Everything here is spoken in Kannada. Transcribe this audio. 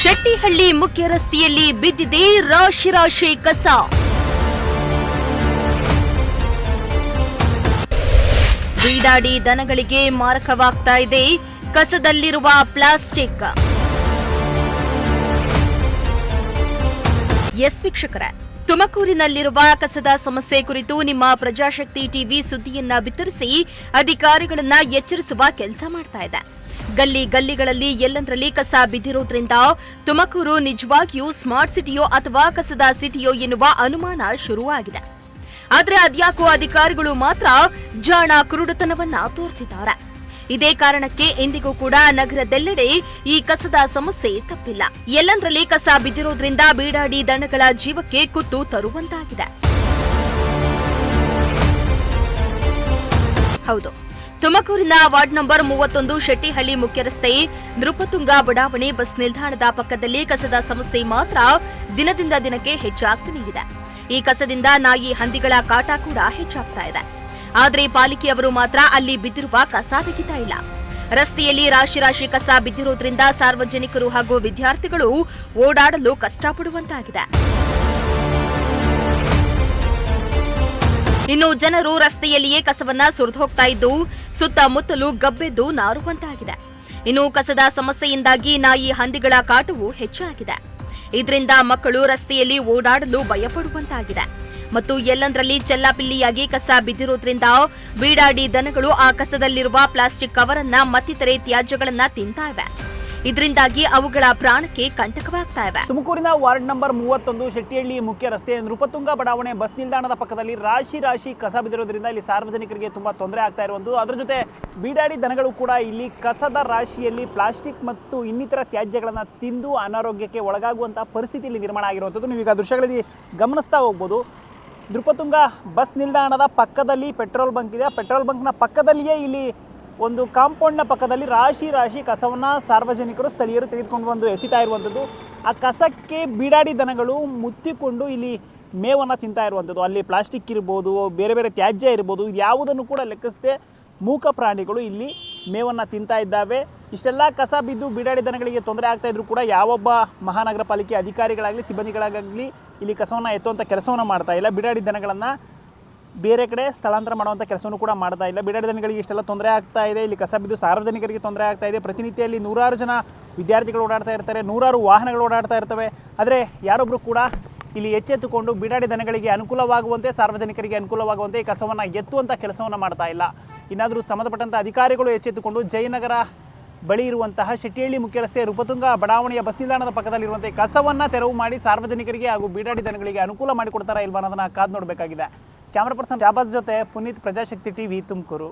ಶೆಟ್ಟಿಹಳ್ಳಿ ಮುಖ್ಯ ರಸ್ತೆಯಲ್ಲಿ ಬಿದ್ದಿದೆ ರಾಶಿ ರಾಶಿ ಕಸ. ಬೀಡಾಡಿ ದನಗಳಿಗೆ ಮಾರಕವಾಗ್ತಾ ಇದೆ ಕಸದಲ್ಲಿರುವ ಪ್ಲಾಸ್ಟಿಕ್. ಎಸ್ ವೀಕ್ಷಕರೇ, ತುಮಕೂರಿನಲ್ಲಿರುವ ಕಸದ ಸಮಸ್ಯೆ ಕುರಿತು ನಿಮ್ಮ ಪ್ರಜಾಶಕ್ತಿ ಟಿವಿ ಸುದ್ದಿಯನ್ನ ಬಿತ್ತರಿಸಿ ಅಧಿಕಾರಿಗಳನ್ನ ಎಚ್ಚರಿಸುವ ಕೆಲಸ ಮಾಡ್ತಾ ಇದೆ. ಗಲ್ಲಿಗಳಲ್ಲಿ ಎಲ್ಲಂದರಲ್ಲಿ ಕಸ ಬಿದ್ದಿರೋದ್ರಿಂದ ತುಮಕೂರು ನಿಜವಾಗಿಯೂ ಸ್ಮಾರ್ಟ್ ಸಿಟಿಯೋ ಅಥವಾ ಕಸದ ಸಿಟಿಯೋ ಎನ್ನುವ ಅನುಮಾನ ಶುರುವಾಗಿದೆ. ಆದರೆ ಅದ್ಯಾಕೋ ಅಧಿಕಾರಿಗಳು ಮಾತ್ರ ಜಾಣ ಕುರುಡುತನವನ್ನ ತೋರ್ತಿದ್ದಾರೆ. ಇದೇ ಕಾರಣಕ್ಕೆ ಇಂದಿಗೂ ಕೂಡ ನಗರದೆಲ್ಲೆಡೆ ಈ ಕಸದ ಸಮಸ್ಯೆ ತಪ್ಪಿಲ್ಲ. ಎಲ್ಲಂದರಲ್ಲಿ ಕಸ ಬಿದ್ದಿರೋದ್ರಿಂದ ಬೀಡಾಡಿ ದನಗಳ ಜೀವಕ್ಕೆ ಕುತ್ತು ತರುವಂತಾಗಿದೆ. ಹೌದು, ತುಮಕೂರಿನ ವಾರ್ಡ್ ನಂಬರ್ 31 ಶೆಟ್ಟಿಹಳ್ಳಿ ಮುಖ್ಯ ರಸ್ತೆ ನೃಪತುಂಗ ಬಡಾವಣೆ ಬಸ್ ನಿಲ್ದಾಣದ ಪಕ್ಕದಲ್ಲಿ ಕಸದ ಸಮಸ್ಯೆ ಮಾತ್ರ ದಿನದಿಂದ ದಿನಕ್ಕೆ ಹೆಚ್ಚಾಗ್ತಾನೇ ಇದೆ. ಈ ಕಸದಿಂದ ನಾಯಿ ಹಂದಿಗಳ ಕಾಟ ಕೂಡ ಹೆಚ್ಚಾಗ್ತಾ ಇದೆ. ಆದರೆ ಪಾಲಿಕೆಯವರು ಮಾತ್ರ ಅಲ್ಲಿ ಬಿದ್ದಿರುವ ಕಸ ತೆಗಿತಾ ಇಲ್ಲ. ರಸ್ತೆಯಲ್ಲಿ ರಾಶಿ ರಾಶಿ ಕಸ ಬಿದ್ದಿರೋದ್ರಿಂದ ಸಾರ್ವಜನಿಕರು ಹಾಗೂ ವಿದ್ಯಾರ್ಥಿಗಳು ಓಡಾಡಲು ಕಷ್ಟಪಡುವಂತಾಗಿದೆ. ಇನ್ನು ಜನರು ರಸ್ತೆಯಲ್ಲಿಯೇ ಕಸವನ್ನ ಸುರಿದು ಹೋಗ್ತಾ ಇದ್ದು ಸುತ್ತಮುತ್ತಲೂ ಗಬ್ಬೆದ್ದು ನಾರುವಂತಾಗಿದೆ. ಇನ್ನು ಕಸದ ಸಮಸ್ಯೆಯಿಂದಾಗಿ ನಾಯಿ ಹಂದಿಗಳ ಕಾಟವೂ ಹೆಚ್ಚಾಗಿದೆ. ಇದರಿಂದ ಮಕ್ಕಳು ರಸ್ತೆಯಲ್ಲಿ ಓಡಾಡಲು ಭಯಪಡುವಂತಾಗಿದೆ. ಮತ್ತು ಎಲ್ಲಂದರಲ್ಲಿ ಚೆಲ್ಲಾಪಿಲ್ಲಿಯಾಗಿ ಕಸ ಬಿದ್ದಿರೋದ್ರಿಂದ ಬೀಡಾಡಿ ದನಗಳು ಆ ಕಸದಲ್ಲಿರುವ ಪ್ಲಾಸ್ಟಿಕ್ ಕವರ್ ಅನ್ನ ಮತ್ತಿತರೆ ತ್ಯಾಜ್ಯಗಳನ್ನ ತಿಂತಾ ಇವೆ. ಇದರಿಂದಾಗಿ ಅವುಗಳ ಪ್ರಾಣಕ್ಕೆ ಕಂಟಕವಾಗ್ತಾ ಇವೆ. ತುಮಕೂರಿನ ವಾರ್ಡ್ ನಂಬರ್ 31 ಶೆಟ್ಟಿಹಳ್ಳಿ ಮುಖ್ಯ ರಸ್ತೆ ನೃಪತುಂಗ ಬಡಾವಣೆ ಬಸ್ ನಿಲ್ದಾಣದ ಪಕ್ಕದಲ್ಲಿ ರಾಶಿ ಕಸ ಬಿದ್ದಿರೋದ್ರಿಂದ ಇಲ್ಲಿ ಸಾರ್ವಜನಿಕರಿಗೆ ತುಂಬಾ ತೊಂದರೆ ಆಗ್ತಾ ಇರುವಂತದ್ದು. ಅದರ ಜೊತೆ ಬೀಡಾಡಿ ದನಗಳು ಕೂಡ ಇಲ್ಲಿ ಕಸದ ರಾಶಿಯಲ್ಲಿ ಪ್ಲಾಸ್ಟಿಕ್ ಮತ್ತು ಇನ್ನಿತರ ತ್ಯಾಜ್ಯಗಳನ್ನ ತಿಂದು ಅನಾರೋಗ್ಯಕ್ಕೆ ಒಳಗಾಗುವಂತಹ ಪರಿಸ್ಥಿತಿ ಇಲ್ಲಿ ನಿರ್ಮಾಣ ಆಗಿರುವಂಥದ್ದು. ನೀವೀಗ ದೃಶ್ಯಗಳಲ್ಲಿ ಗಮನಿಸ್ತಾ ಹೋಗ್ಬೋದು. ನೃಪತುಂಗ ಬಸ್ ನಿಲ್ದಾಣದ ಪಕ್ಕದಲ್ಲಿ ಪೆಟ್ರೋಲ್ ಬಂಕ್ ಇದೆ. ಪೆಟ್ರೋಲ್ ಬಂಕ್ನ ಪಕ್ಕದಲ್ಲಿಯೇ ಇಲ್ಲಿ ಒಂದು ಕಾಂಪೌಂಡ್ನ ಪಕ್ಕದಲ್ಲಿ ರಾಶಿ ಕಸವನ್ನು ಸಾರ್ವಜನಿಕರು ಸ್ಥಳೀಯರು ತೆಗೆದುಕೊಂಡು ಬಂದು ಎಸಿತಾ ಇರುವಂಥದ್ದು. ಆ ಕಸಕ್ಕೆ ಬೀಡಾಡಿ ದನಗಳು ಮುತ್ತಿಕೊಂಡು ಇಲ್ಲಿ ಮೇವನ್ನು ತಿಂತಾ ಇರುವಂಥದ್ದು. ಅಲ್ಲಿ ಪ್ಲಾಸ್ಟಿಕ್ ಇರ್ಬೋದು, ಬೇರೆ ಬೇರೆ ತ್ಯಾಜ್ಯ ಇರ್ಬೋದು, ಇದು ಯಾವುದನ್ನು ಕೂಡ ಲೆಕ್ಕಿಸದೆ ಮೂಕ ಪ್ರಾಣಿಗಳು ಇಲ್ಲಿ ಮೇವನ್ನು ತಿಂತಾ ಇದ್ದಾವೆ. ಇಷ್ಟೆಲ್ಲ ಕಸ ಬಿದ್ದು ಬೀಡಾಡಿ ದನಗಳಿಗೆ ತೊಂದರೆ ಆಗ್ತಾ ಇದ್ರು ಕೂಡ ಯಾವೊಬ್ಬ ಮಹಾನಗರ ಪಾಲಿಕೆ ಅಧಿಕಾರಿಗಳಾಗಲಿ ಸಿಬ್ಬಂದಿಗಳಾಗಲಿ ಇಲ್ಲಿ ಕಸವನ್ನು ಎತ್ತುವಂಥ ಕೆಲಸವನ್ನು ಮಾಡ್ತಾ ಇಲ್ಲ. ಬೀಡಾಡಿ ದನಗಳನ್ನು ಬೇರೆ ಕಡೆ ಸ್ಥಳಾಂತರ ಮಾಡುವಂಥ ಕೆಲಸವನ್ನು ಕೂಡ ಮಾಡ್ತಾ ಇಲ್ಲ. ಬೀಡಾಡಿ ದನಗಳಿಗೆ ಇಷ್ಟೆಲ್ಲ ತೊಂದರೆ ಆಗ್ತಾ ಇದೆ. ಇಲ್ಲಿ ಕಸ ಬಿದ್ದು ಸಾರ್ವಜನಿಕರಿಗೆ ತೊಂದರೆ ಆಗ್ತಾ ಇದೆ. ಪ್ರತಿನಿತ್ಯ ಇಲ್ಲಿ ನೂರಾರು ಜನ ವಿದ್ಯಾರ್ಥಿಗಳು ಓಡಾಡ್ತಾ ಇರ್ತಾರೆ, ನೂರಾರು ವಾಹನಗಳು ಓಡಾಡ್ತಾ ಇರ್ತವೆ. ಆದರೆ ಯಾರೊಬ್ಬರು ಕೂಡ ಇಲ್ಲಿ ಎಚ್ಚೆತ್ತುಕೊಂಡು ಬೀಡಾಡಿ ದನಗಳಿಗೆ ಅನುಕೂಲವಾಗುವಂತೆ, ಸಾರ್ವಜನಿಕರಿಗೆ ಅನುಕೂಲವಾಗುವಂತೆ ಈ ಕಸವನ್ನು ಎತ್ತುವಂಥ ಕೆಲಸವನ್ನು ಮಾಡ್ತಾ ಇಲ್ಲ. ಇನ್ನಾದರೂ ಸಂಬಂಧಪಟ್ಟಂಥ ಅಧಿಕಾರಿಗಳು ಎಚ್ಚೆತ್ತುಕೊಂಡು ಜಯನಗರ ಬಳಿ ಇರುವಂತಹ ಶೆಟ್ಟಿಹಳ್ಳಿ ಮುಖ್ಯ ರಸ್ತೆ ನೃಪತುಂಗ ಬಡಾವಣೆಯ ಬಸ್ ನಿಲ್ದಾಣದ ಪಕ್ಕದಲ್ಲಿರುವಂಥ ಕಸವನ್ನು ತೆರವು ಮಾಡಿ ಸಾರ್ವಜನಿಕರಿಗೆ ಹಾಗೂ ಬೀಡಾಡಿ ದನಗಳಿಗೆ ಅನುಕೂಲ ಮಾಡಿಕೊಡ್ತಾರಾ ಇಲ್ವಾ ಅನ್ನೋದನ್ನು ಕಾದು ನೋಡಬೇಕಾಗಿದೆ. ಕ್ಯಾಮರಾ ಪರ್ಸನ್ ಜಾಬಾಜ್ ಜೊತೆ ಪುನೀತ್, ಪ್ರಜಾಶಕ್ತಿ ಟಿವಿ, ತುಮಕೂರು.